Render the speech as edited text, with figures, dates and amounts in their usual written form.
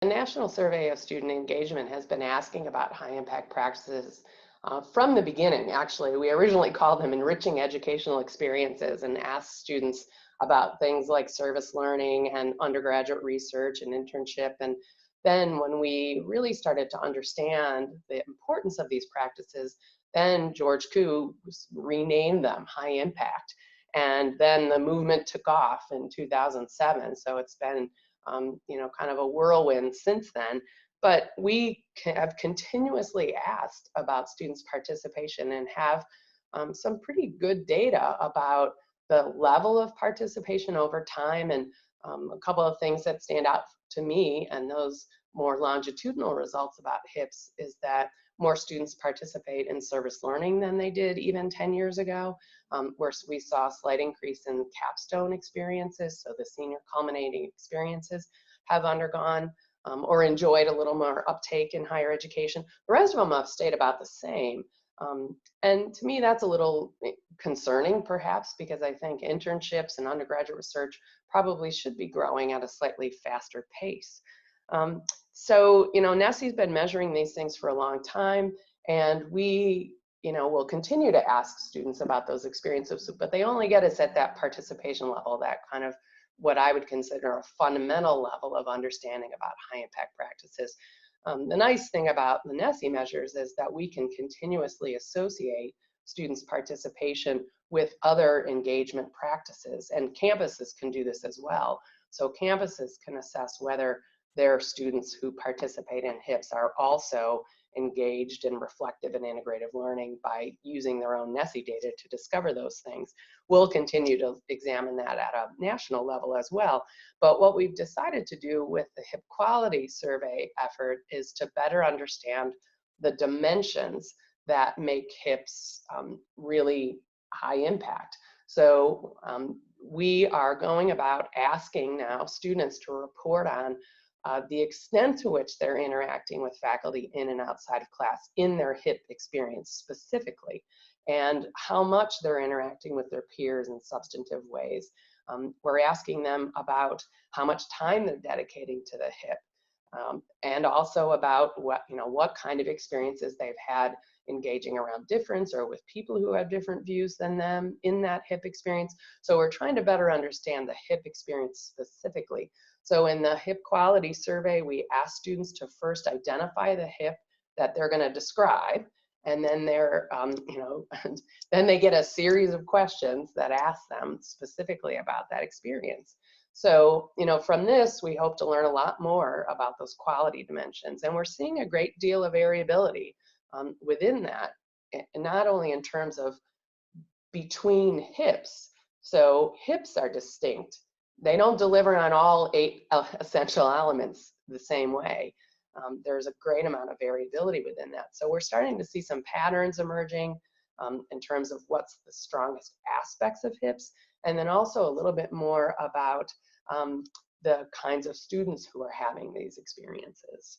The National Survey of Student Engagement has been asking about high impact practices from the beginning. Actually, we originally called them enriching educational experiences and asked students about things like service learning and undergraduate research and internship. And then when we really started to understand the importance of these practices, then George Koo renamed them high impact. And then the movement took off in 2007. So it's been kind of a whirlwind since then. But we have continuously asked about students' participation and have some pretty good data about the level of participation over time. And a couple of things that stand out to me and those more longitudinal results about HIPS is that more students participate in service learning than they did even 10 years ago, where we saw a slight increase in capstone experiences, so the senior culminating experiences have undergone or enjoyed a little more uptake in higher education. The rest of them have stayed about the same. And to me, that's a little concerning, perhaps, because I think internships and undergraduate research probably should be growing at a slightly faster pace. So, NSSE's been measuring these things for a long time, and we, will continue to ask students about those experiences, but they only get us at that participation level, that kind of what I would consider a fundamental level of understanding about high impact practices. The nice thing about the NSSE measures is that we can continuously associate students' participation with other engagement practices, and campuses can do this as well. So campuses can assess whether their students who participate in HIPS are also engaged in reflective and integrative learning by using their own NSSE data to discover those things. We'll continue to examine that at a national level as well. But what we've decided to do with the HIP quality survey effort is to better understand the dimensions that make HIPS really high impact. So we are going about asking now students to report on the extent to which they're interacting with faculty in and outside of class in their HIP experience specifically, and how much they're interacting with their peers in substantive ways. We're asking them about how much time they're dedicating to the HIP, and also about what kind of experiences they've had engaging around difference or with people who have different views than them in that HIP experience. So we're trying to better understand the HIP experience specifically. So in the HIP quality survey, we ask students to first identify the HIP that they're going to describe, and then then they get a series of questions that ask them specifically about that experience. So, from this, we hope to learn a lot more about those quality dimensions, and we're seeing a great deal of variability within that, not only in terms of between HIPs. So HIPs are distinct. They don't deliver on all 8 essential elements the same way. There's a great amount of variability within that. So we're starting to see some patterns emerging in terms of what's the strongest aspects of HIPs, and then also a little bit more about the kinds of students who are having these experiences.